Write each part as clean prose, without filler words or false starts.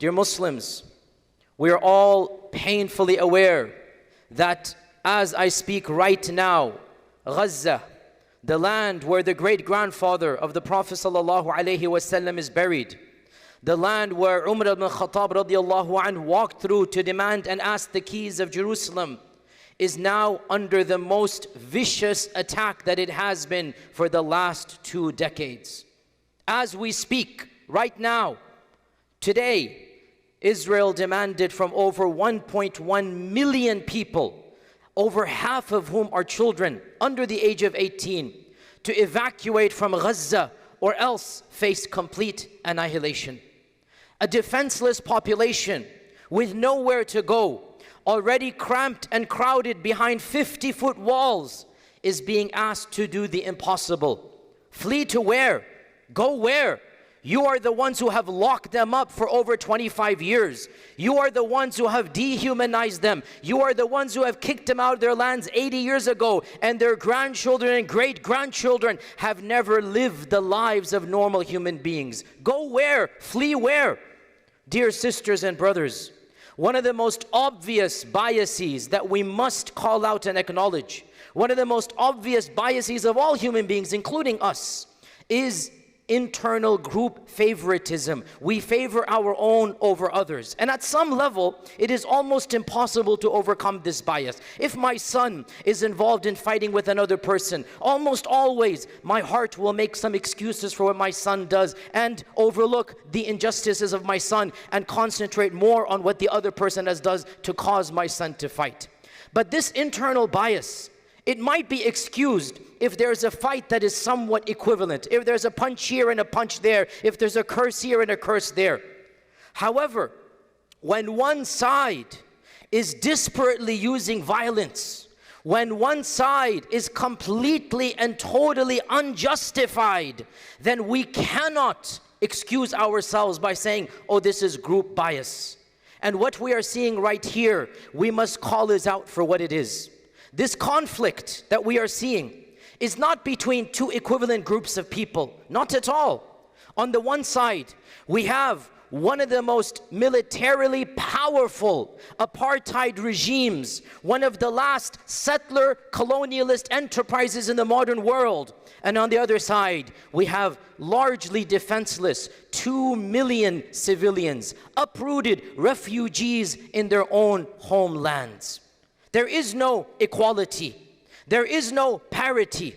Dear Muslims, we are all painfully aware that as I speak right now, Gaza, the land where the great-grandfather of the Prophet ﷺ is buried, the land where Umar ibn Khattab radiallahu anhu walked through to demand and ask the keys of Jerusalem, is now under the most vicious attack that it has been for the last 2 decades. As we speak right now, today, Israel demanded from over 1.1 million people, over half of whom are children under the age of 18, to evacuate from Gaza or else face complete annihilation. A defenseless population with nowhere to go, already cramped and crowded behind 50-foot walls, is being asked to do the impossible. Flee to where? Go where? You are the ones who have locked them up for over 25 years. You are the ones who have dehumanized them. You are the ones who have kicked them out of their lands 80 years ago, and their grandchildren and great-grandchildren have never lived the lives of normal human beings. Go where? Flee where? Dear sisters and brothers, one of the most obvious biases that we must call out and acknowledge, one of the most obvious biases of all human beings, including us, is internal group favoritism. We favor our own over others. And at some level, it is almost impossible to overcome this bias. If my son is involved in fighting with another person, almost always my heart will make some excuses for what my son does and overlook the injustices of my son and concentrate more on what the other person does to cause my son to fight. But this internal bias, it might be excused if there's a fight that is somewhat equivalent, if there's a punch here and a punch there, if there's a curse here and a curse there. However, when one side is desperately using violence, when one side is completely and totally unjustified, then we cannot excuse ourselves by saying, oh, this is group bias. And what we are seeing right here, we must call this out for what it is. This conflict that we are seeing is not between two equivalent groups of people, not at all. On the one side, we have one of the most militarily powerful apartheid regimes, one of the last settler colonialist enterprises in the modern world. And on the other side, we have largely defenseless 2 million civilians, uprooted refugees in their own homelands. There is no equality. There is no parity.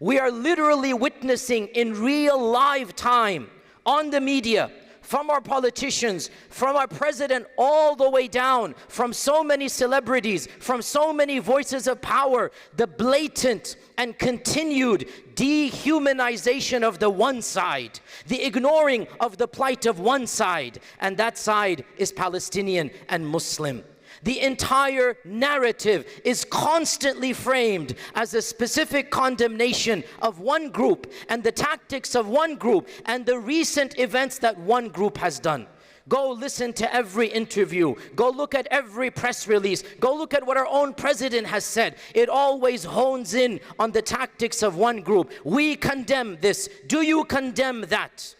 We are literally witnessing in real live time on the media, from our politicians, from our president all the way down, from so many celebrities, from so many voices of power, the blatant and continued dehumanization of the one side, the ignoring of the plight of one side, and that side is Palestinian and Muslim. The entire narrative is constantly framed as a specific condemnation of one group and the tactics of one group and the recent events that one group has done. Go listen to every interview. Go look at every press release. Go look at what our own president has said. It always hones in on the tactics of one group. We condemn this. Do you condemn that?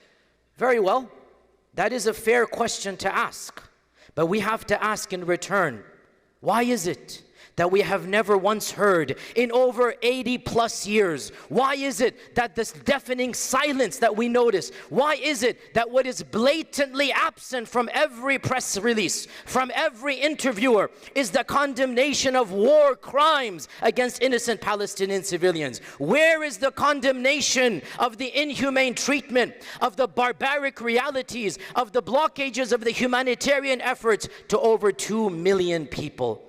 Very well. That is a fair question to ask. But we have to ask in return, why is it that we have never once heard in over 80 plus years? Why is it that this deafening silence that we notice? Why is it that what is blatantly absent from every press release, from every interviewer, is the condemnation of war crimes against innocent Palestinian civilians? Where is the condemnation of the inhumane treatment, of the barbaric realities, of the blockages of the humanitarian efforts to over 2 million people?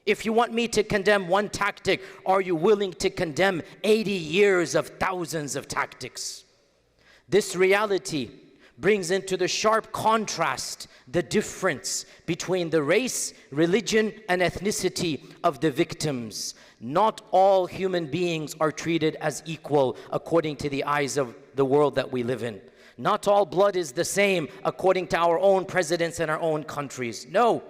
If you want me to condemn one tactic, are you willing to condemn 80 years of thousands of tactics? This reality brings into the sharp contrast the difference between the race, religion, and ethnicity of the victims. Not all human beings are treated as equal according to the eyes of the world that we live in. Not all blood is the same according to our own presidents and our own countries. No.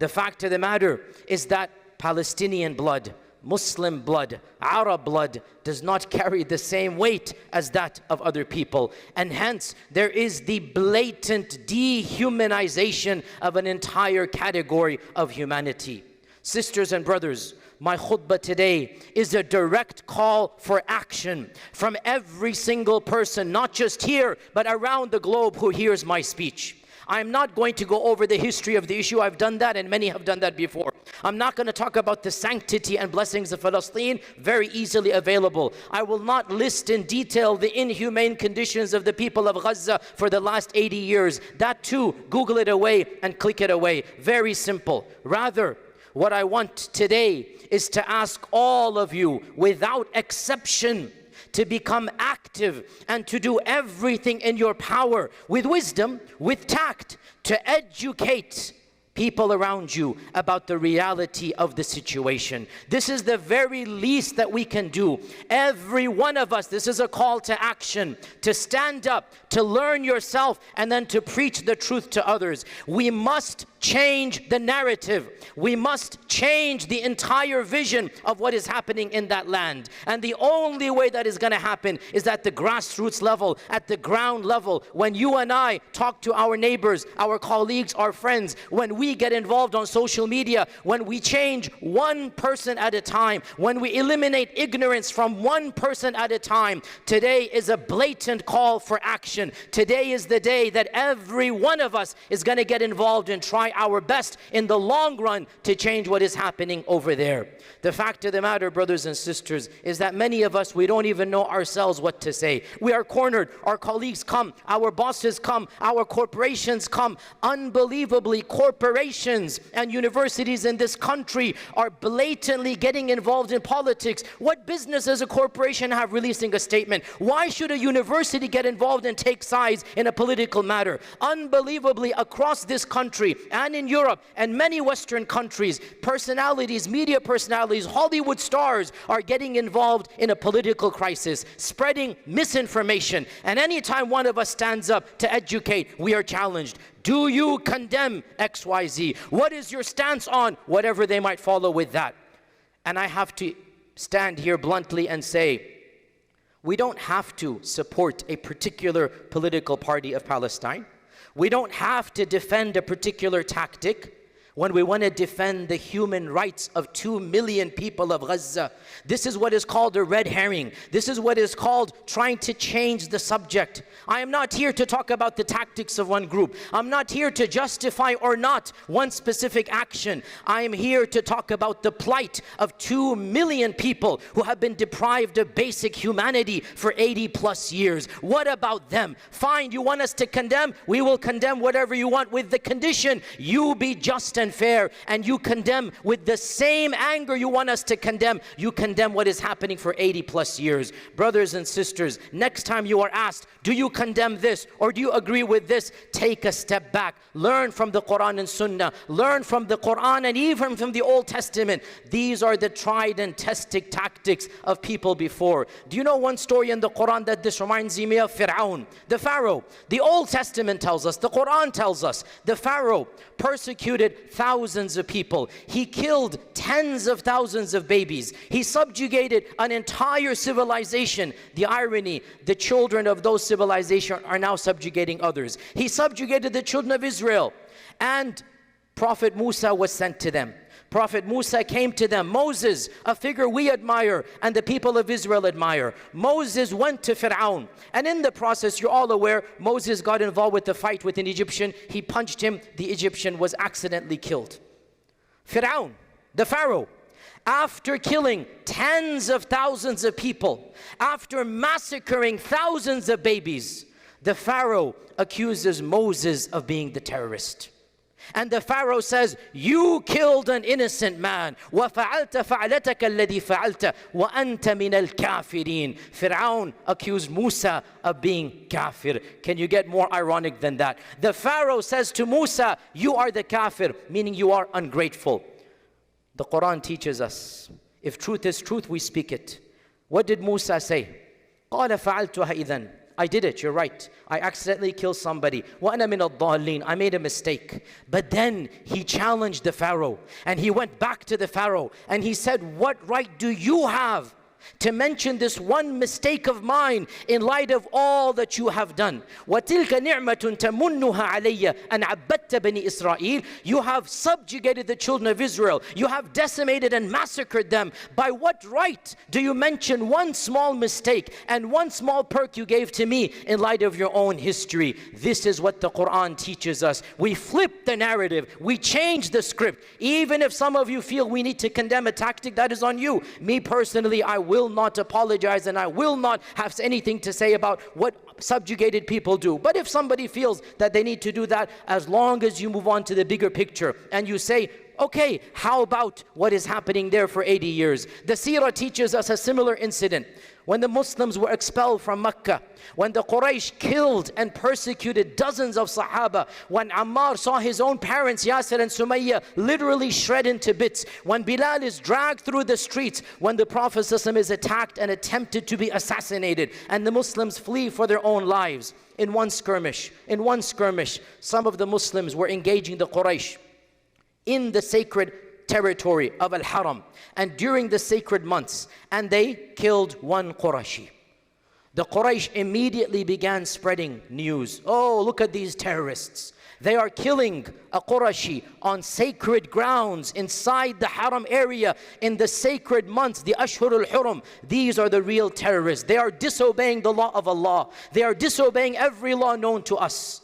The fact of the matter is that Palestinian blood, Muslim blood, Arab blood, does not carry the same weight as that of other people. And hence, there is the blatant dehumanization of an entire category of humanity. Sisters and brothers, my khutbah today is a direct call for action from every single person, not just here, but around the globe who hears my speech. I'm not going to go over the history of the issue. I've done that, and many have done that before. I'm not going to talk about the sanctity and blessings of Palestine, very easily available. I will not list in detail the inhumane conditions of the people of Gaza for the last 80 years. That too, Google it away and click it away. Very simple. Rather, what I want today is to ask all of you, without exception, to become active and to do everything in your power with wisdom, with tact, to educate people around you about the reality of the situation. This is the very least that we can do. Every one of us, this is a call to action, to stand up, to learn yourself, and then to preach the truth to others. We must change the narrative. We must change the entire vision of what is happening in that land. And the only way that is going to happen is at the grassroots level, at the ground level. When you and I talk to our neighbors, our colleagues, our friends, when we get involved on social media, when we change one person at a time, when we eliminate ignorance from one person at a time, today is a blatant call for action. Today is the day that every one of us is going to get involved and try our best in the long run to change what is happening over there. The fact of the matter, brothers and sisters, is that many of us, we don't even know ourselves what to say. We are cornered. Our colleagues come, our bosses come, our corporations come. Unbelievably, corporations and universities in this country are blatantly getting involved in politics. What business does a corporation have releasing a statement? Why should a university get involved and take sides in a political matter? Unbelievably, across this country and in Europe and many Western countries, personalities, media personalities, Hollywood stars are getting involved in a political crisis, spreading misinformation. And anytime one of us stands up to educate, we are challenged. Do you condemn XYZ? What is your stance on whatever they might follow with that? And I have to stand here bluntly and say, we don't have to support a particular political party of Palestine. We don't have to defend a particular tactic when we want to defend the human rights of 2 million people of Gaza. This is what is called a red herring. This is what is called trying to change the subject. I am not here to talk about the tactics of one group. I'm not here to justify or not one specific action. I am here to talk about the plight of 2 million people who have been deprived of basic humanity for 80 plus years. What about them? Fine, you want us to condemn? We will condemn whatever you want, with the condition you be just and fair, and you condemn with the same anger you want us to condemn. You condemn what is happening for 80 plus years. Brothers and sisters, next time you are asked, do you condemn this or do you agree with this? Take a step back. Learn from the Quran and Sunnah. Learn from the Quran and even from the Old Testament. These are the tried and tested tactics of people before. Do you know one story in the Quran that this reminds me of? Fir'aun, the Pharaoh. The Old Testament tells us, the Quran tells us, the Pharaoh persecuted thousands of people. He killed tens of thousands of babies. He subjugated an entire civilization. The irony, the children of those civilizations are now subjugating others. He subjugated the children of Israel, and Prophet Musa was sent to them. Prophet Musa came to them. Moses, a figure we admire and the people of Israel admire. Moses went to Fir'aun, and in the process, you're all aware, Moses got involved with the fight with an Egyptian. He punched him. The Egyptian was accidentally killed. Fir'aun, the Pharaoh, after killing tens of thousands of people, after massacring thousands of babies, the Pharaoh accuses Moses of being the terrorist. And the Pharaoh says, you killed an innocent man. وَفَعَلْتَ فَعْلَتَكَ الَّذِي فَعَلْتَ وَأَنْتَ مِنَ الْكَافِرِينَ. Fir'aun accused Musa of being kafir. Can you get more ironic than that? The Pharaoh says to Musa, you are the kafir, meaning you are ungrateful. The Quran teaches us, if truth is truth, we speak it. What did Musa say? قَالَ فَعَلْتُهَا إِذَنْ. I did it, you're right. I accidentally killed somebody. وَأَنَا مِنَ الضَّالِّينَ, I made a mistake. But then he challenged the Pharaoh, and he went back to the Pharaoh, and he said, what right do you have to mention this one mistake of mine in light of all that you have done? وَتِلْكَ نِعْمَةٌ تَمُنُّهَا عَلَيَّ أَنْ عَبَّدْتَ بَنِي إِسْرَائِيلَ. You have subjugated the children of Israel. You have decimated and massacred them. By what right do you mention one small mistake and one small perk you gave to me in light of your own history? This is what the Quran teaches us. We flip the narrative. We change the script. Even if some of you feel we need to condemn a tactic, that is on you. Me personally, I will not apologize, and I will not have anything to say about what subjugated people do. But if somebody feels that they need to do that, as long as you move on to the bigger picture and you say, okay, how about what is happening there for 80 years? The seerah teaches us a similar incident. When the Muslims were expelled from Mecca, when the Quraysh killed and persecuted dozens of Sahaba, when Ammar saw his own parents, Yasir and Sumayya, literally shred into bits, when Bilal is dragged through the streets, when the Prophet ﷺ is attacked and attempted to be assassinated, and the Muslims flee for their own lives. In one skirmish, some of the Muslims were engaging the Quraysh in the sacred territory of Al-Haram and during the sacred months, and they killed one Qurashi. The Quraysh immediately began spreading news. Oh, look at these terrorists. They are killing a Qurashi on sacred grounds inside the Haram area in the sacred months, the Ashhur al-Hurum. These are the real terrorists. They are disobeying the law of Allah. They are disobeying every law known to us.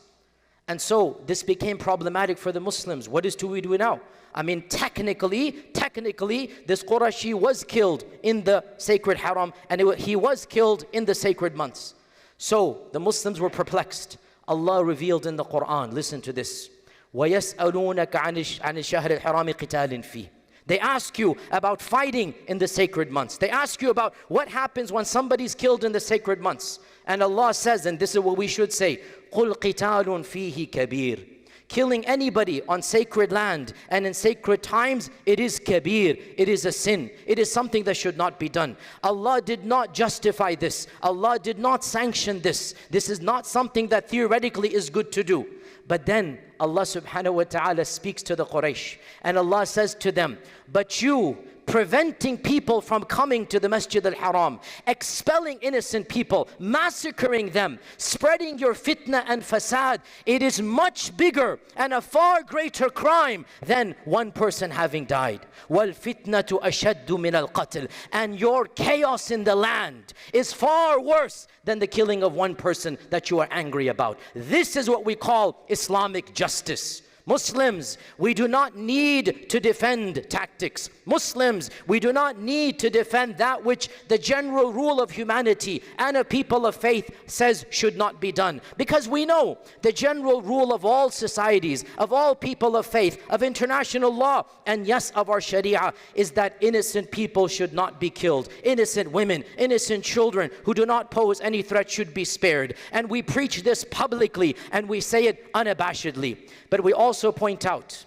And so this became problematic for the Muslims. What do we do now? I mean, technically, this Qurashi was killed in the sacred Haram, and he was killed in the sacred months. So the Muslims were perplexed. Allah revealed in the Quran, listen to this. وَيَسْأَلُونَكَ عَنِ الشَّهْرِ الْحَرَامِ قِتَالٍ فِيهِ. They ask you about fighting in the sacred months. They ask you about what happens when somebody's killed in the sacred months. And Allah says, and this is what we should say, قُلْ قِتَالٌ فِيهِ كَبِيرٌ. Killing anybody on sacred land and in sacred times, it is kabir, it is a sin. It is something that should not be done. Allah did not justify this. Allah did not sanction this. This is not something that theoretically is good to do. But then Allah subhanahu wa ta'ala speaks to the Quraysh, and Allah says to them, but you preventing people from coming to the Masjid al-Haram, expelling innocent people, massacring them, spreading your fitna and fasad, it is much bigger and a far greater crime than one person having died. وَالْفِتْنَةُ أَشَدُّ مِنَ الْقَتْلِ. And your chaos in the land is far worse than the killing of one person that you are angry about. This is what we call Islamic justice. Muslims, we do not need to defend tactics. Muslims, we do not need to defend that which the general rule of humanity and a people of faith says should not be done. Because we know the general rule of all societies, of all people of faith, of international law, and yes, of our Sharia, is that innocent people should not be killed. Innocent women, innocent children who do not pose any threat should be spared. And we preach this publicly and we say it unabashedly. But we also point out,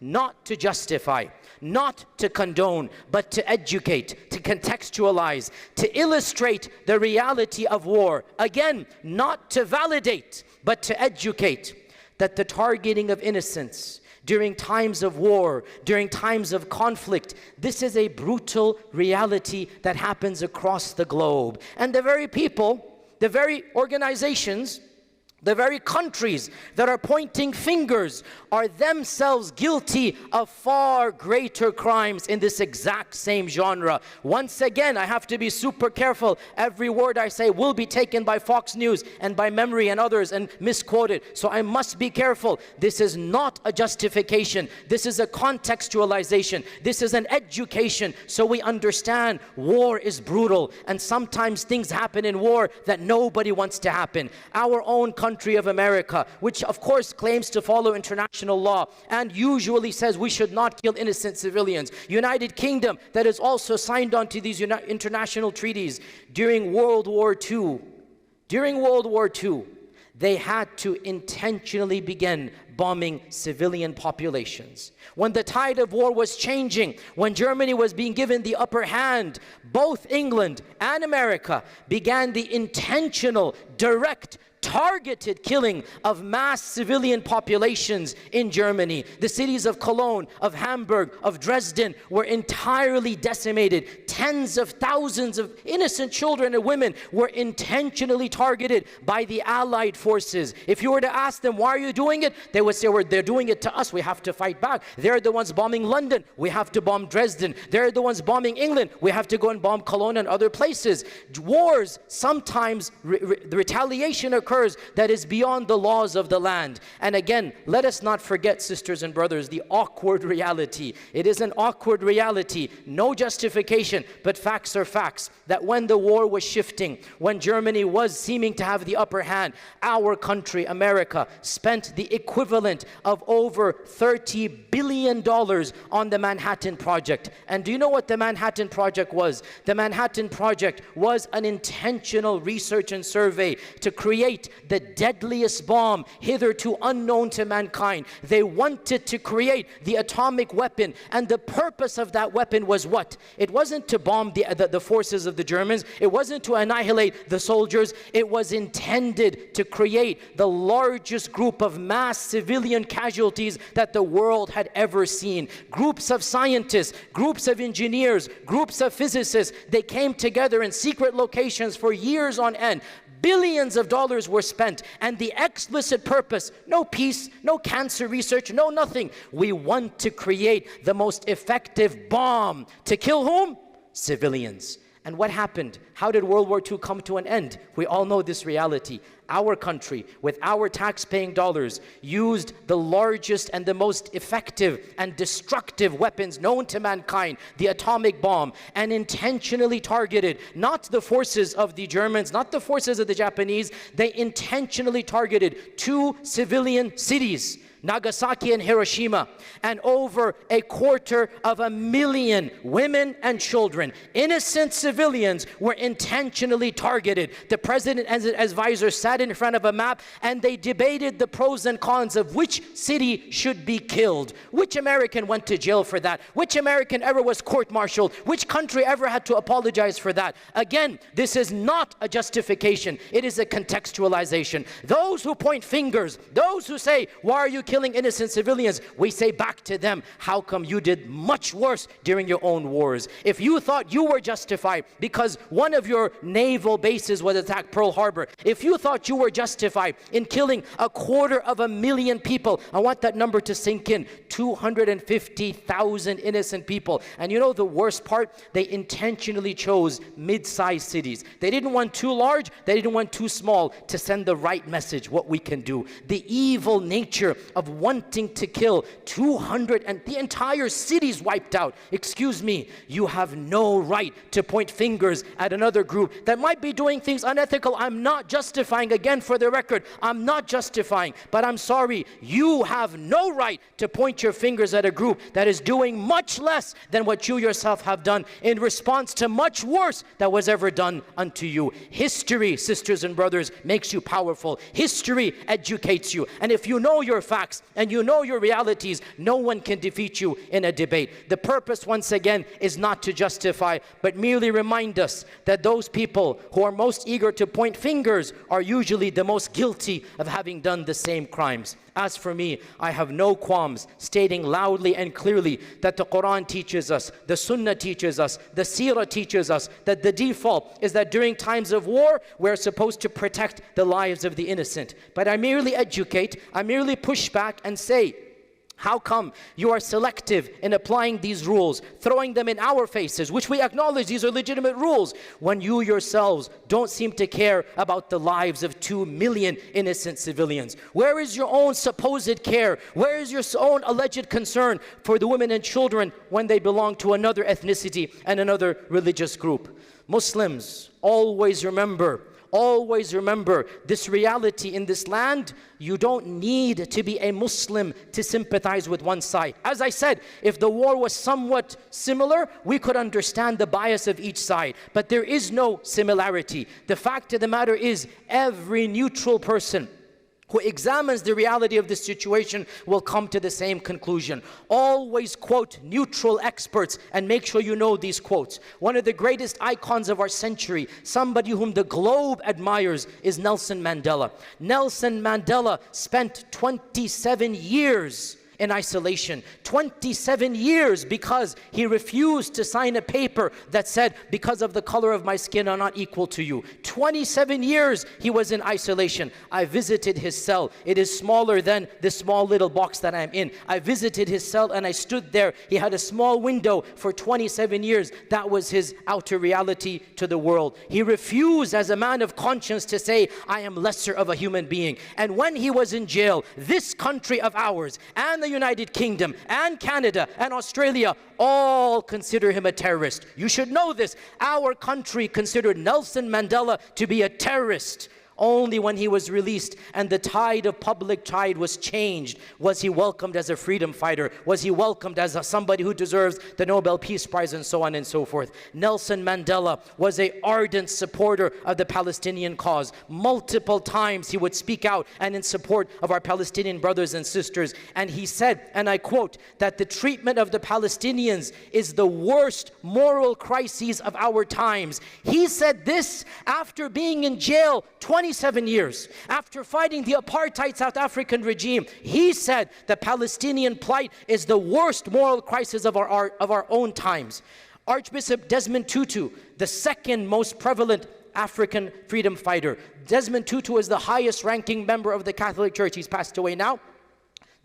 not to justify, not to condone, but to educate, to contextualize, to illustrate the reality of war. Again, not to validate, but to educate, that the targeting of innocents during times of war, during times of conflict, this is a brutal reality that happens across the globe. And the very people, the very organizations, the very countries that are pointing fingers are themselves guilty of far greater crimes in this exact same genre. Once again, I have to be super careful. Every word I say will be taken by Fox News and by Memory and others and misquoted. So I must be careful. This is not a justification. This is a contextualization. This is an education so we understand war is brutal and sometimes things happen in war that nobody wants to happen. Our own country of America, which of course claims to follow international law and usually says we should not kill innocent civilians. United Kingdom that has also signed on to these international treaties. During World War II, they had to intentionally begin bombing civilian populations. When the tide of war was changing, when Germany was being given the upper hand, both England and America began the intentional, direct, targeted killing of mass civilian populations in Germany. The cities of Cologne, of Hamburg, of Dresden were entirely decimated. Tens of thousands of innocent children and women were intentionally targeted by the Allied forces. If you were to ask them, why are you doing it? They would say, well, they're doing it to us, we have to fight back. They're the ones bombing London, we have to bomb Dresden. They're the ones bombing England, we have to go and bomb Cologne and other places. Wars, sometimes the retaliation occurs that is beyond the laws of the land. And again, let us not forget, sisters and brothers, the awkward reality. It is an awkward reality, no justification, but facts are facts, that when the war was shifting, when Germany was seeming to have the upper hand, our country, America, spent the equivalent of over $30 billion on the Manhattan Project. And do you know what the Manhattan Project was? The Manhattan Project was an intentional research and survey to create the deadliest bomb hitherto unknown to mankind. They wanted to create the atomic weapon, and the purpose of that weapon was what? It wasn't to bomb the forces of the Germans, it wasn't to annihilate the soldiers, it was intended to create the largest group of mass civilian casualties that the world had ever seen. Groups of scientists, groups of engineers, groups of physicists, they came together in secret locations for years on end. Billions of dollars were spent, and the explicit purpose, no peace, no cancer research, no nothing. We want to create the most effective bomb to kill whom? Civilians. And what happened? How did World War II come to an end? We all know this reality. Our country, with our tax-paying dollars, used the largest and the most effective and destructive weapons known to mankind, the atomic bomb, and intentionally targeted not the forces of the Germans, not the forces of the Japanese. They intentionally targeted 2 civilian cities, Nagasaki and Hiroshima, and over 250,000 women and children, innocent civilians, were intentionally targeted. The president and his advisor sat in front of a map and they debated the pros and cons of which city should be killed. Which American went to jail for that? Which American ever was court-martialed? Which country ever had to apologize for that? Again, this is not a justification, it is a contextualization. Those who point fingers, those who say, why are you killing innocent civilians? We say back to them, how come you did much worse during your own wars? If you thought you were justified because one of your naval bases was attacked, Pearl Harbor, if you thought you were justified in killing 250,000 people, I want that number to sink in, 250,000 innocent people. And you know the worst part? They intentionally chose mid-sized cities. They didn't want too large, they didn't want too small, to send the right message, what we can do. The evil nature of wanting to kill 200 and the entire city's wiped out. Excuse me, you have no right to point fingers at another group that might be doing things unethical. I'm not justifying, again for the record, I'm not justifying, but I'm sorry, you have no right to point your fingers at a group that is doing much less than what you yourself have done in response to much worse that was ever done unto you. History, sisters and brothers, makes you powerful. History educates you. And if you know your facts and you know your realities, no one can defeat you in a debate. The purpose, once again, is not to justify, but merely remind us that those people who are most eager to point fingers are usually the most guilty of having done the same crimes. As for me, I have no qualms stating loudly and clearly that the Quran teaches us, the Sunnah teaches us, the Seerah teaches us that the default is that during times of war, we're supposed to protect the lives of the innocent. But I merely educate, I merely push back and say, how come you are selective in applying these rules, throwing them in our faces, which we acknowledge these are legitimate rules, when you yourselves don't seem to care about the lives of 2 million innocent civilians? Where is your own supposed care? Where is your own alleged concern for the women and children when they belong to another ethnicity and another religious group? Muslims, always remember this reality in this land. You don't need to be a Muslim to sympathize with one side. As I said, if the war was somewhat similar, we could understand the bias of each side. But there is no similarity. The fact of the matter is, every neutral person who examines the reality of this situation will come to the same conclusion. Always quote neutral experts and make sure you know these quotes. One of the greatest icons of our century, somebody whom the globe admires, is Nelson Mandela. Nelson Mandela spent 27 years in isolation. 27 years because he refused to sign a paper that said, because of the color of my skin, I'm not equal to you. 27 years he was in isolation. I visited his cell. It is smaller than the small little box that I'm in. I visited his cell and I stood there. He had a small window for 27 years. That was his outer reality to the world. He refused as a man of conscience to say, I am lesser of a human being. And when he was in jail, this country of ours and the United Kingdom and Canada and Australia all consider him a terrorist. You should know this. Our country considered Nelson Mandela to be a terrorist. Only when he was released and the public tide was changed was he welcomed as a freedom fighter, was he welcomed as somebody who deserves the Nobel Peace Prize, and so on and so forth. Nelson Mandela was an ardent supporter of the Palestinian cause. Multiple times he would speak out and in support of our Palestinian brothers and sisters. And he said, and I quote, that the treatment of the Palestinians is the worst moral crises of our times. He said this after being in jail 27 years, after fighting the apartheid South African regime. He said the Palestinian plight is the worst moral crisis of our own times. Archbishop Desmond Tutu, the second most prevalent African freedom fighter. Desmond Tutu is the highest ranking member of the Catholic Church. He's passed away now.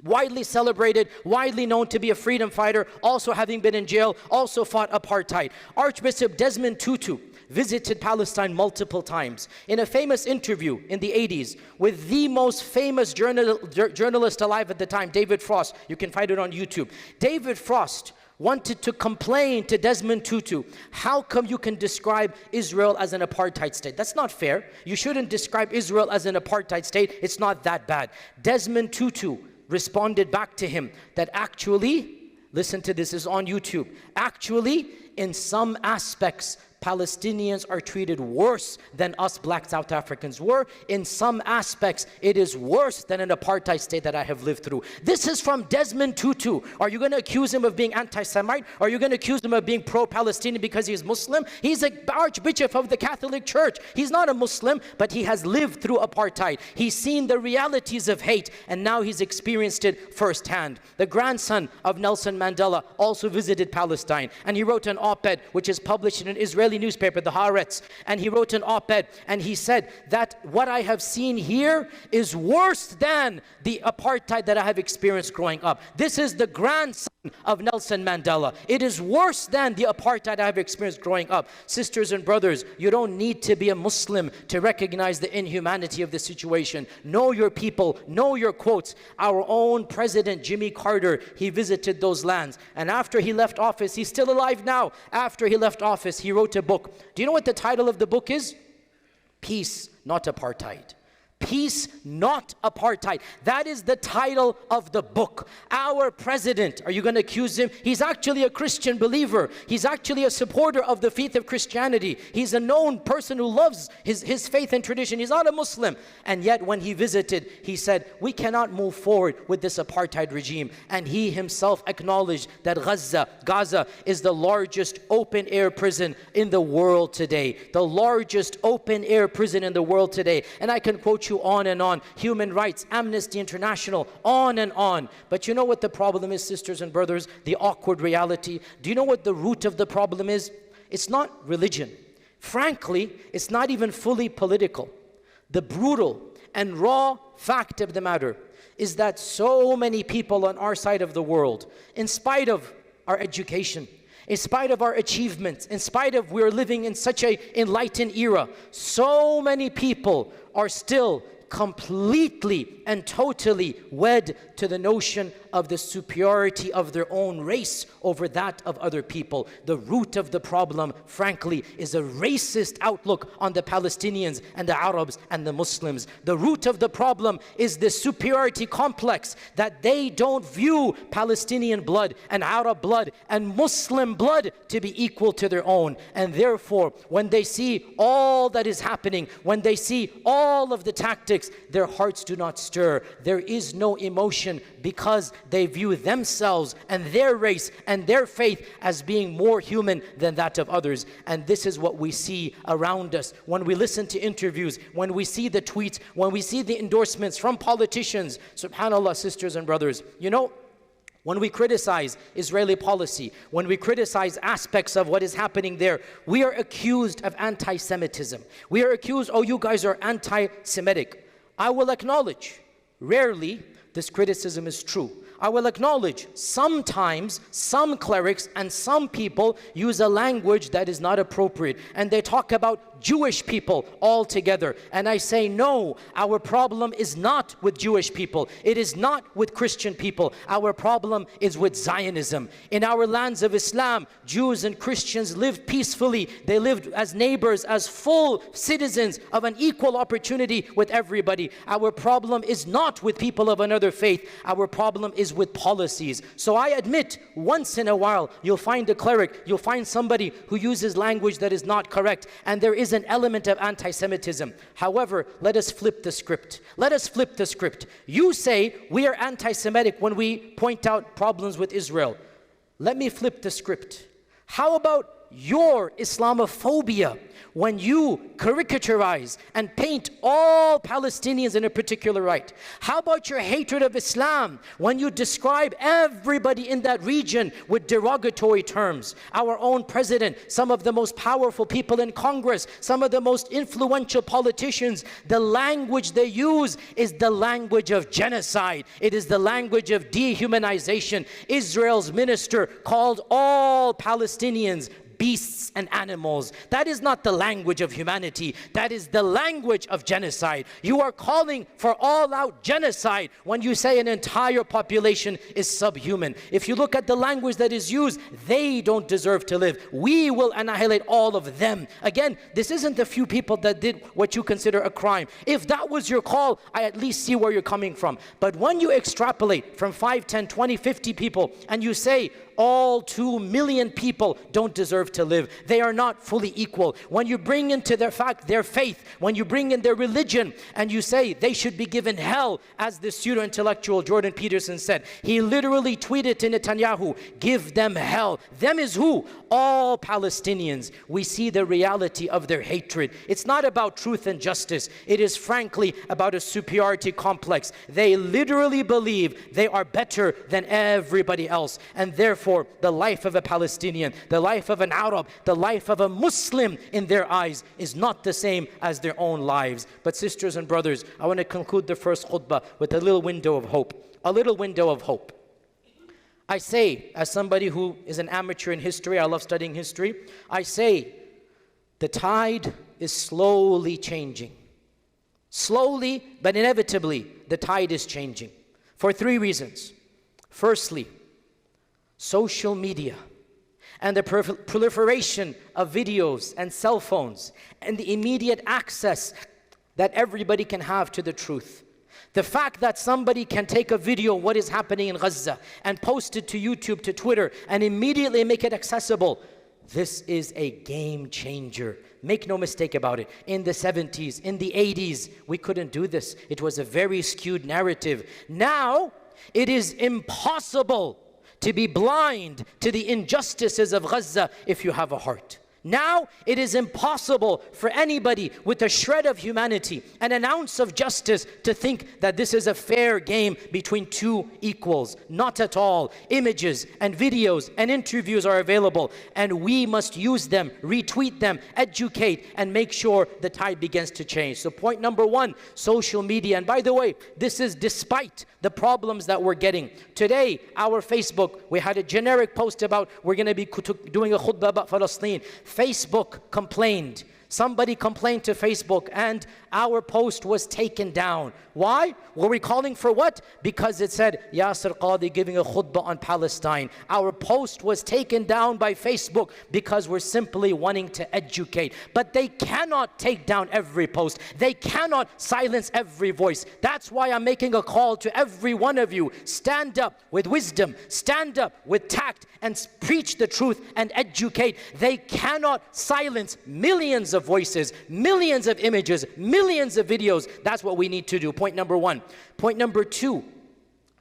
Widely celebrated, widely known to be a freedom fighter, also having been in jail, also fought apartheid. Archbishop Desmond Tutu visited Palestine multiple times. In a famous interview in the 80s with the most famous journalist alive at the time, David Frost, you can find it on YouTube. David Frost wanted to complain to Desmond Tutu, how come you can describe Israel as an apartheid state? That's not fair. You shouldn't describe Israel as an apartheid state. It's not that bad. Desmond Tutu responded back to him that actually, listen to this, is on YouTube, actually, in some aspects, Palestinians are treated worse than us black South Africans were. In some aspects, it is worse than an apartheid state that I have lived through. This is from Desmond Tutu. Are you going to accuse him of being anti-Semite? Are you going to accuse him of being pro-Palestinian because he's Muslim? He's an archbishop of the Catholic Church. He's not a Muslim, but he has lived through apartheid. He's seen the realities of hate, and now he's experienced it firsthand. The grandson of Nelson Mandela also visited Palestine, and he wrote an op-ed which is published in an Israeli newspaper, the Haaretz, and he wrote an op-ed and he said that what I have seen here is worse than the apartheid that I have experienced growing up. This is the grandson of Nelson Mandela. It is worse than the apartheid I have experienced growing up. Sisters and brothers, you don't need to be a Muslim to recognize the inhumanity of the situation. Know your people, know your quotes. Our own President Jimmy Carter, he visited those lands, and after he left office, he's still alive now. After he left office, he wrote a book. Do you know what the title of the book is? Peace, Not Apartheid. Peace, Not Apartheid. That is the title of the book. Our president, are you going to accuse him? He's actually a Christian believer. He's actually a supporter of the faith of Christianity. He's a known person who loves his faith and tradition. He's not a Muslim. And yet when he visited, he said, we cannot move forward with this apartheid regime. And he himself acknowledged that Gaza is the largest open-air prison in the world today. The largest open-air prison in the world today. And I can quote you on and on. Human rights, Amnesty International, on and on. But you know what the problem is, sisters and brothers? The awkward reality. Do you know what the root of the problem is? It's not religion. Frankly, it's not even fully political. The brutal and raw fact of the matter is that so many people on our side of the world, in spite of our education, in spite of our achievements, in spite of we're living in such an enlightened era, so many people are still completely and totally wed to the notion of the superiority of their own race over that of other people. The root of the problem, frankly, is a racist outlook on the Palestinians and the Arabs and the Muslims. The root of the problem is the superiority complex that they don't view Palestinian blood and Arab blood and Muslim blood to be equal to their own. And therefore, when they see all that is happening, when they see all of the tactics Catholics, their hearts do not stir. There is no emotion because they view themselves and their race and their faith as being more human than that of others. And this is what we see around us when we listen to interviews, when we see the tweets, when we see the endorsements from politicians. Subhanallah, sisters and brothers, you know, when we criticize Israeli policy, when we criticize aspects of what is happening there, we are accused of anti-Semitism. We are accused, oh, you guys are anti-Semitic. I will acknowledge, rarely this criticism is true. I will acknowledge sometimes some clerics and some people use a language that is not appropriate, and they talk about Jewish people altogether. And I say, no, our problem is not with Jewish people. It is not with Christian people. Our problem is with Zionism. In our lands of Islam, Jews and Christians lived peacefully. They lived as neighbors, as full citizens of an equal opportunity with everybody. Our problem is not with people of another faith. Our problem is with policies. So I admit, once in a while, you'll find a cleric, you'll find somebody who uses language that is not correct, and there is an element of anti-Semitism. However, let us flip the script. Let us flip the script. You say we are anti-Semitic when we point out problems with Israel. Let me flip the script. How about your Islamophobia when you caricaturize and paint all Palestinians in a particular light? How about your hatred of Islam when you describe everybody in that region with derogatory terms? Our own president, some of the most powerful people in Congress, some of the most influential politicians, the language they use is the language of genocide. It is the language of dehumanization. Israel's minister called all Palestinians beasts and animals. That is not the language of humanity. That is the language of genocide. You are calling for all-out genocide when you say an entire population is subhuman. If you look at the language that is used, they don't deserve to live. We will annihilate all of them. Again, this isn't the few people that did what you consider a crime. If that was your call, I at least see where you're coming from. But when you extrapolate from 5, 10, 20, 50 people and you say, all 2 million people don't deserve to live. They are not fully equal. When you bring into their fact their faith, when you bring in their religion, and you say they should be given hell, as the pseudo-intellectual Jordan Peterson said. He literally tweeted to Netanyahu, give them hell. Them is who? All Palestinians. We see the reality of their hatred. It's not about truth and justice. It is frankly about a superiority complex. They literally believe they are better than everybody else, and therefore the life of a Palestinian, the life of an Arab, the life of a Muslim in their eyes is not the same as their own lives. But sisters and brothers, I want to conclude the first khutbah with a little window of hope. A little window of hope. I say, as somebody who is an amateur in history, I love studying history, I say the tide is slowly changing. Slowly, but inevitably, the tide is changing. For 3 reasons. Firstly, social media and the proliferation of videos and cell phones and the immediate access that everybody can have to the truth. The fact that somebody can take a video of what is happening in Gaza and post it to YouTube, to Twitter, and immediately make it accessible, this is a game changer. Make no mistake about it. In the 70s, in the 80s, we couldn't do this. It was a very skewed narrative. Now, it is impossible to be blind to the injustices of Gaza if you have a heart. Now it is impossible for anybody with a shred of humanity and an ounce of justice to think that this is a fair game between 2 equals. Not at all. Images and videos and interviews are available, and we must use them, retweet them, educate, and make sure the tide begins to change. So point number 1, social media. And by the way, this is despite the problems that we're getting. Today, our Facebook, we had a generic post about we're going to be doing a khutbah about Palestine. Facebook complained. Somebody complained to Facebook and our post was taken down. Why? Were we calling for what? Because it said Yasir Qadhi giving a khutbah on Palestine. Our post was taken down by Facebook because we're simply wanting to educate. But they cannot take down every post. They cannot silence every voice. That's why I'm making a call to every one of you. Stand up with wisdom. Stand up with tact and preach the truth and educate. They cannot silence millions of of voices, millions of images, millions of videos. That's what we need to do. Point number one. Point number two.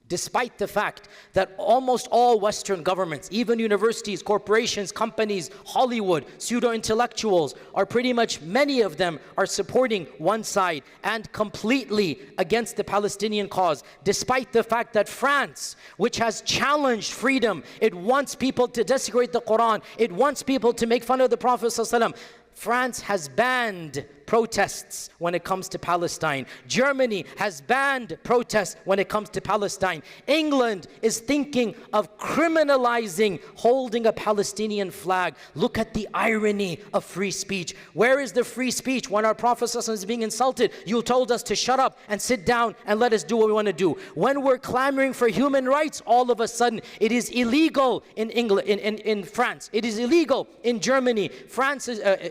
Despite the fact that almost all Western governments, even universities, corporations, companies, Hollywood, pseudo-intellectuals, are pretty much, many of them are supporting one side and completely against the Palestinian cause. Despite the fact that France, which has challenged freedom, it wants people to desecrate the Quran, it wants people to make fun of the Prophet ﷺ. France has banned protests when it comes to Palestine. Germany has banned protests when it comes to Palestine. England is thinking of criminalizing holding a Palestinian flag. Look at the irony of free speech. Where is the free speech when our Prophet ﷺ is being insulted? You told us to shut up and sit down and let us do what we want to do. When we're clamoring for human rights, all of a sudden it is illegal in England, in France. It is illegal in Germany.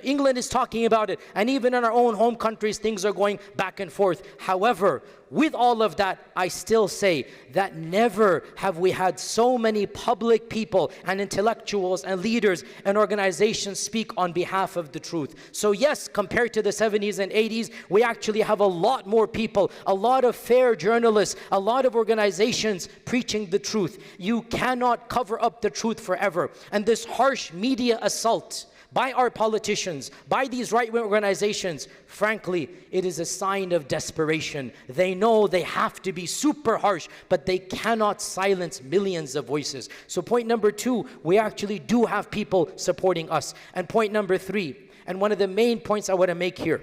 England is talking about it, and even in our own home countries, things are going back and forth. However, with all of that, I still say that never have we had so many public people and intellectuals and leaders and organizations speak on behalf of the truth. So yes, compared to the 70s and 80s, we actually have a lot more people, a lot of fair journalists, a lot of organizations preaching the truth. You cannot cover up the truth forever. And this harsh media assault by our politicians, by these right-wing organizations, frankly, it is a sign of desperation. They know they have to be super harsh, but they cannot silence millions of voices. So point number two, we actually do have people supporting us. And point number three, and one of the main points I want to make here,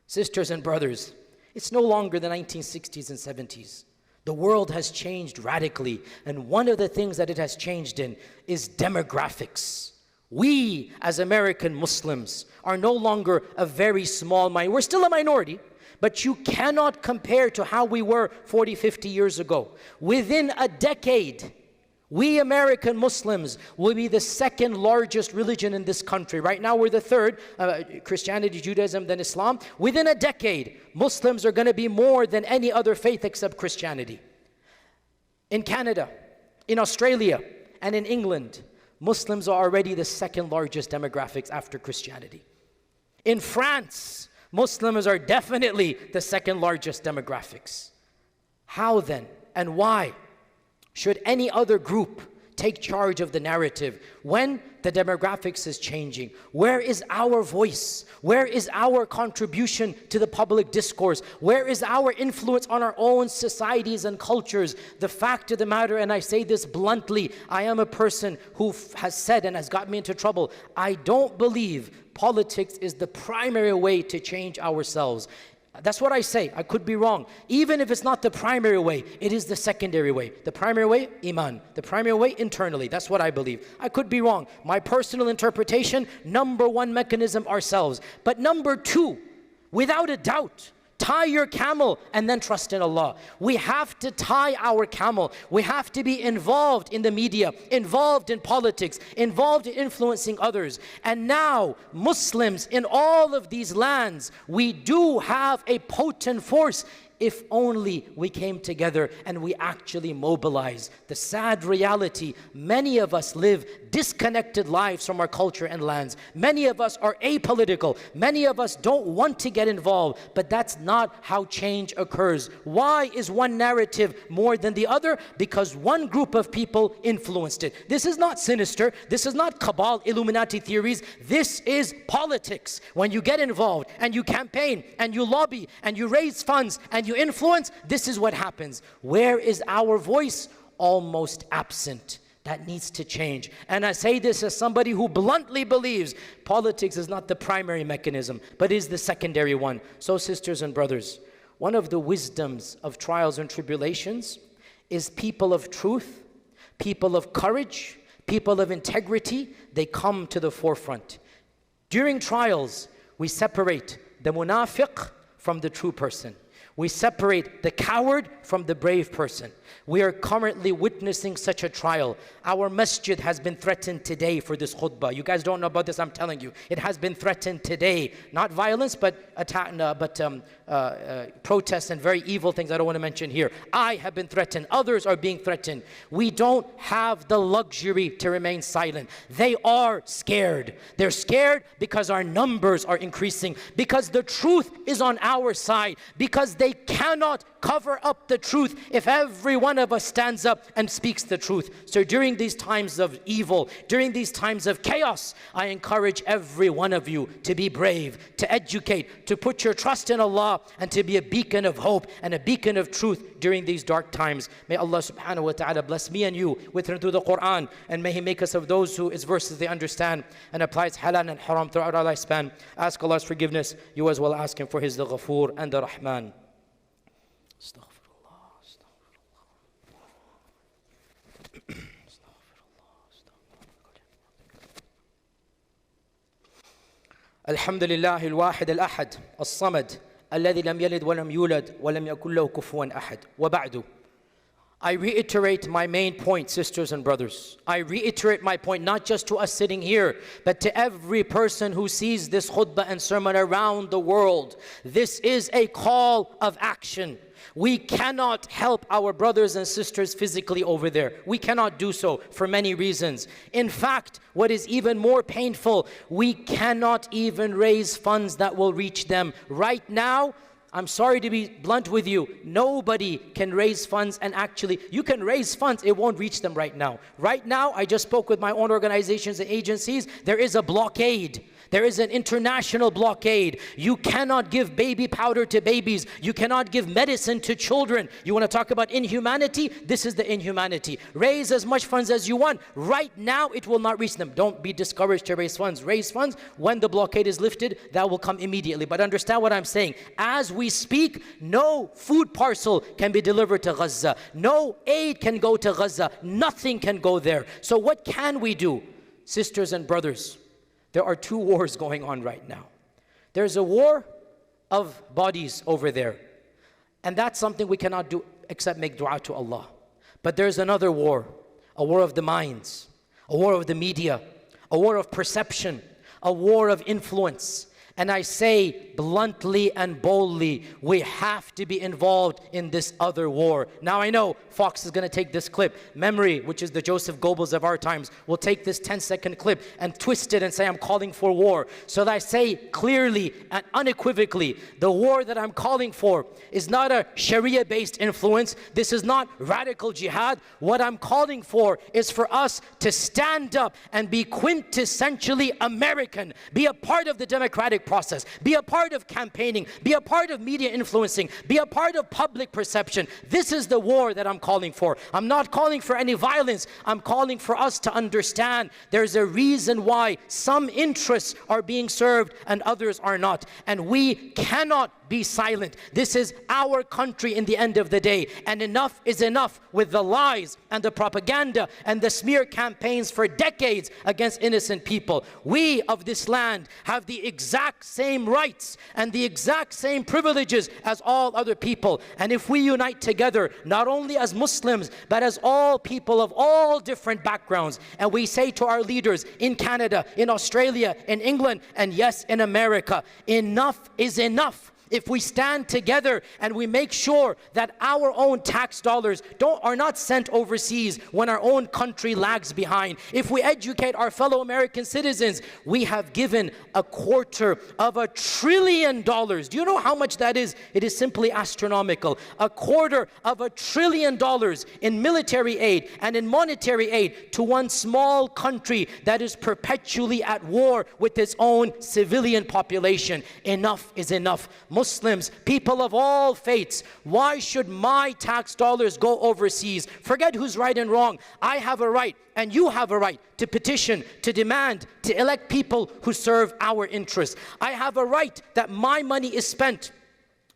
sisters and brothers, it's no longer the 1960s and 70s. The world has changed radically, and one of the things that it has changed in is demographics. We, as American Muslims, are no longer a very small minority. We're still a minority, but you cannot compare to how we were 40, 50 years ago. Within a decade, we American Muslims will be the second largest religion in this country. Right now, we're the third, Christianity, Judaism, then Islam. Within a decade, Muslims are going to be more than any other faith except Christianity. In Canada, in Australia, and in England, Muslims are already the second largest demographics after Christianity. In France, Muslims are definitely the second largest demographics. How then and why should any other group take charge of the narrative when the demographics is changing? Where is our voice? Where is our contribution to the public discourse? Where is our influence on our own societies and cultures? The fact of the matter, and I say this bluntly, I am a person who has said and has got me into trouble, I don't believe politics is the primary way to change ourselves. That's what I say. I could be wrong. Even if it's not the primary way, it is the secondary way. The primary way, iman. The primary way, internally. That's what I believe. I could be wrong. My personal interpretation, number one mechanism, ourselves. But number two, without a doubt, tie your camel and then trust in Allah. We have to tie our camel. We have to be involved in the media, involved in politics, involved in influencing others. And now, Muslims in all of these lands, we do have a potent force if only we came together and we actually mobilized. The sad reality, many of us live disconnected lives from our culture and lands. Many of us are apolitical. Many of us don't want to get involved, but that's not how change occurs. Why is one narrative more than the other? Because one group of people influenced it. This is not sinister. This is not cabal, Illuminati theories. This is politics. When you get involved and you campaign and you lobby and you raise funds and you influence, this is what happens. Where is our voice? Almost absent. That needs to change. And I say this as somebody who bluntly believes politics is not the primary mechanism, but is the secondary one. So sisters and brothers, one of the wisdoms of trials and tribulations is people of truth, people of courage, people of integrity, they come to the forefront. During trials, we separate the munafiq from the true person. We separate the coward from the brave person. We are currently witnessing such a trial. Our masjid has been threatened today for this khutbah. You guys don't know about this, I'm telling you. It has been threatened today. Not violence, but attack, protests and very evil things I don't want to mention here. I have been threatened. Others are being threatened. We don't have the luxury to remain silent. They are scared. They're scared because our numbers are increasing, because the truth is on our side, because they cannot cover up the truth if every one of us stands up and speaks the truth. So during these times of evil, during these times of chaos, I encourage every one of you to be brave, to educate, to put your trust in Allah, and to be a beacon of hope and a beacon of truth during these dark times. May Allah subhanahu wa ta'ala bless me and you with and through the Quran, and may He make us of those who His verses they understand and applies halal and haram throughout our lifespan. Ask Allah's forgiveness. You as well ask Him for His the Ghafoor and the Rahman. الحمد لله الواحد الأحد الصمد الذي لم يلد ولم يولد ولم يكن له كفوا أحد وبعد. I reiterate my main point, sisters and brothers. I reiterate my point not just to us sitting here, but to every person who sees this khutbah and sermon around the world. This is a call of action. We cannot help our brothers and sisters physically over there. We cannot do so for many reasons. In fact, what is even more painful, we cannot even raise funds that will reach them. Right now, I'm sorry to be blunt with you, nobody can raise funds, and actually, you can raise funds, it won't reach them right now. Right now, I just spoke with my own organizations and agencies, there is a blockade. There is an international blockade. You cannot give baby powder to babies. You cannot give medicine to children. You want to talk about inhumanity? This is the inhumanity. Raise as much funds as you want. Right now, it will not reach them. Don't be discouraged to raise funds. Raise funds. When the blockade is lifted, that will come immediately. But understand what I'm saying. As we speak, no food parcel can be delivered to Gaza. No aid can go to Gaza. Nothing can go there. So what can we do? Sisters and brothers, there are two wars going on right now. There's a war of bodies over there. And that's something we cannot do except make dua to Allah. But there's another war, a war of the minds, a war of the media, a war of perception, a war of influence. And I say bluntly and boldly, we have to be involved in this other war. Now I know Fox is going to take this clip. Memory, which is the Joseph Goebbels of our times, will take this 10-second clip and twist it and say I'm calling for war. So that I say clearly and unequivocally, the war that I'm calling for is not a Sharia-based influence. This is not radical jihad. What I'm calling for is for us to stand up and be quintessentially American, be a part of the democratic process, be a part of campaigning, be a part of media influencing, be a part of public perception. This is the war that I'm calling for. I'm not calling for any violence. I'm calling for us to understand there's a reason why some interests are being served and others are not. And we cannot be silent. This is our country in the end of the day. And enough is enough with the lies and the propaganda and the smear campaigns for decades against innocent people. We of this land have the exact same rights and the exact same privileges as all other people. And if we unite together, not only as Muslims, but as all people of all different backgrounds, and we say to our leaders in Canada, in Australia, in England, and yes, in America, enough is enough. If we stand together and we make sure that our own tax dollars are not sent overseas when our own country lags behind, if we educate our fellow American citizens, we have given $250 billion. Do you know how much that is? It is simply astronomical. $250 billion in military aid and in monetary aid to one small country that is perpetually at war with its own civilian population. Enough is enough. Muslims, people of all faiths, why should my tax dollars go overseas? Forget who's right and wrong. I have a right and you have a right to petition, to demand, to elect people who serve our interests. I have a right that my money is spent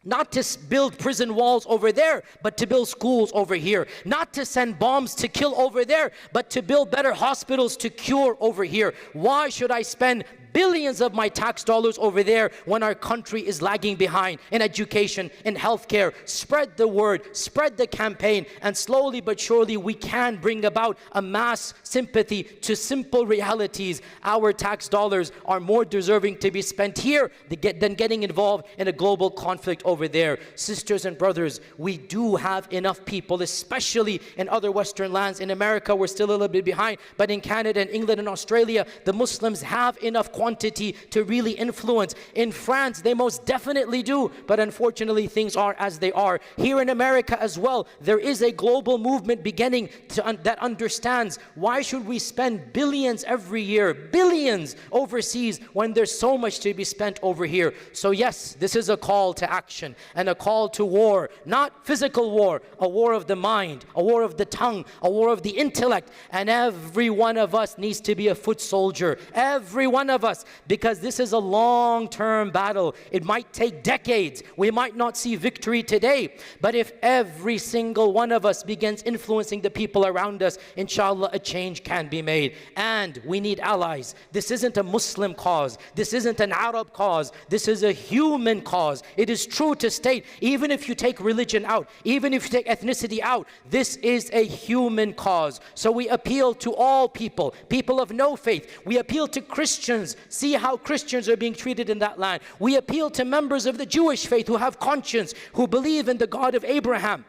not to build prison walls over there, but to build schools over here. Not to send bombs to kill over there, but to build better hospitals to cure over here. Why should I spend billions of my tax dollars over there when our country is lagging behind in education, in healthcare. Spread the word, spread the campaign, and slowly but surely we can bring about a mass sympathy to simple realities. Our tax dollars are more deserving to be spent here than getting involved in a global conflict over there. Sisters and brothers, we do have enough people, especially in other Western lands. In America, we're still a little bit behind, but in Canada and England and Australia, the Muslims have enough quantity to really influence. In France, they most definitely do, but unfortunately, things are as they are. Here in America as well, there is a global movement beginning that understands why should we spend billions every year, billions overseas, when there's so much to be spent over here. So yes, this is a call to action and a call to war, not physical war, a war of the mind, a war of the tongue, a war of the intellect, and every one of us needs to be a foot soldier, every one of us, because this is a long-term battle. It might take decades. We might not see victory today, but if every single one of us begins influencing the people around us, inshallah, a change can be made. And we need allies. This isn't a Muslim cause. This isn't an Arab cause. This is a human cause. It is true to state, even if you take religion out, even if you take ethnicity out, this is a human cause. So we appeal to all people, people of no faith. We appeal to Christians. See how Christians are being treated in that land. We appeal to members of the Jewish faith who have conscience, who believe in the God of Abraham,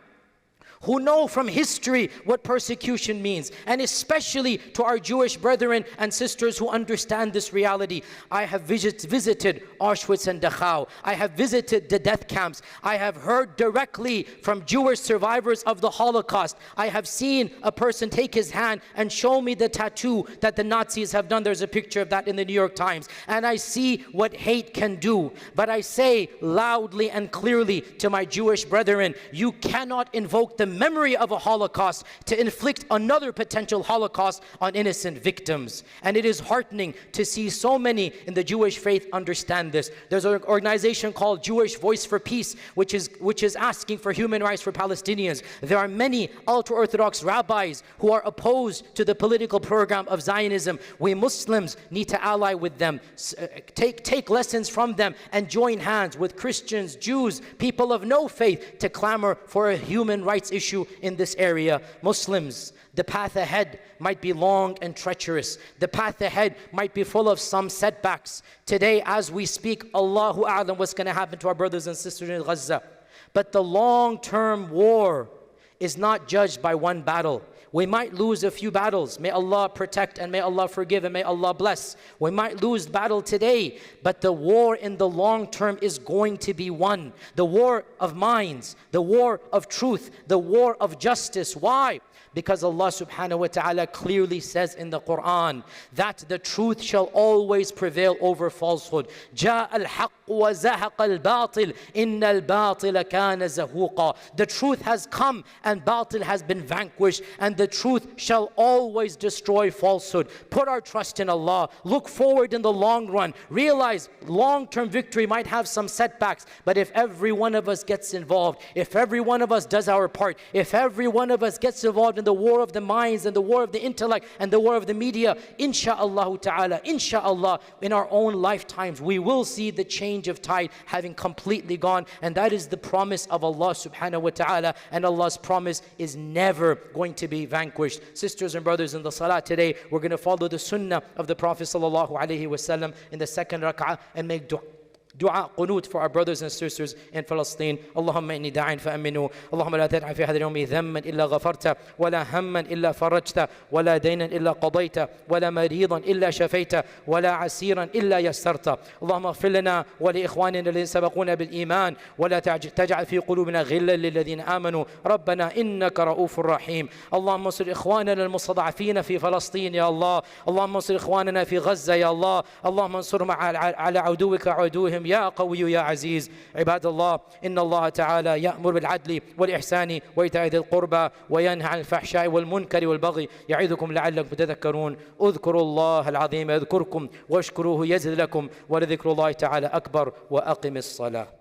who know from history what persecution means, and especially to our Jewish brethren and sisters who understand this reality. I have visited Auschwitz and Dachau. I have visited the death camps. I have heard directly from Jewish survivors of the Holocaust. I have seen a person take his hand and show me the tattoo that the Nazis have done. There's a picture of that in the New York Times. And I see what hate can do. But I say loudly and clearly to my Jewish brethren, you cannot invoke the memory of a Holocaust to inflict another potential Holocaust on innocent victims. And it is heartening to see so many in the Jewish faith understand this. There's an organization called Jewish Voice for Peace, which is asking for human rights for Palestinians. There are many ultra-Orthodox rabbis who are opposed to the political program of Zionism. We Muslims need to ally with them, take lessons from them, and join hands with Christians, Jews, people of no faith to clamor for a human rights issue in this area. Muslims, the path ahead might be long and treacherous. The path ahead might be full of some setbacks. Today, as we speak, Allahu A'lam what's going to happen to our brothers and sisters in Gaza. But the long-term war is not judged by one battle. We might lose a few battles. May Allah protect and may Allah forgive and may Allah bless. We might lose battle today, but the war in the long term is going to be won. The war of minds, the war of truth, the war of justice. Why? Because Allah subhanahu wa ta'ala clearly says in the Quran that the truth shall always prevail over falsehood. جَاءَ الْحَقُّ وَزَهَقَ الْبَاطِلِ إِنَّ الْبَاطِلَ كَانَ زَهُوقًا. The truth has come and batil has been vanquished, and the truth shall always destroy falsehood. Put our trust in Allah. Look forward in the long run. Realize long-term victory might have some setbacks, but if every one of us gets involved, if every one of us does our part, if every one of us gets involved in the war of the minds and the war of the intellect and the war of the media, insha'Allah ta'ala, insha'Allah, in our own lifetimes, we will see the change of tide having completely gone. And that is the promise of Allah subhanahu wa ta'ala, and Allah's promise is never going to be vanquished. Sisters and brothers, in the salah today, we're going to follow the sunnah of the Prophet sallallahu alaihi wasallam in the second rak'ah and make dua qunut for our brothers and sisters in Palestine. Allahumma inni da'in fa'aminu. Allahumma la tad'a fi hadha al-yawmi dhamman illa ghafarta, wa la hamman illa farajta, wa la daynan illa qadayta, wa la maridan illa shafayta, wa la asiran illa yassarta. Allahumma ighfir lana wa li ikhwanina alladhina sabaquna bil iman, wa la taj'al fi qulubina ghillan lil ladhina amanu. Rabbana innaka ra'ufur rahim. Allahumma ansur ikhwanana al-mustad'afina fi Palestine ya Allah. Allahumma ansur ikhwanana fi Gaza ya Allah. Allahumma ansurhum ala aduwika aduwwihim يا قوي يا عزيز. عباد الله، إن الله تعالى يأمر بالعدل والإحسان وإيتاء ذي القربى وينهى عن الفحشاء والمنكر والبغي يعظكم لعلكم تذكرون. اذكروا الله العظيم يذكركم واشكروه يزد لكم ولذكر الله تعالى أكبر. وأقم الصلاة.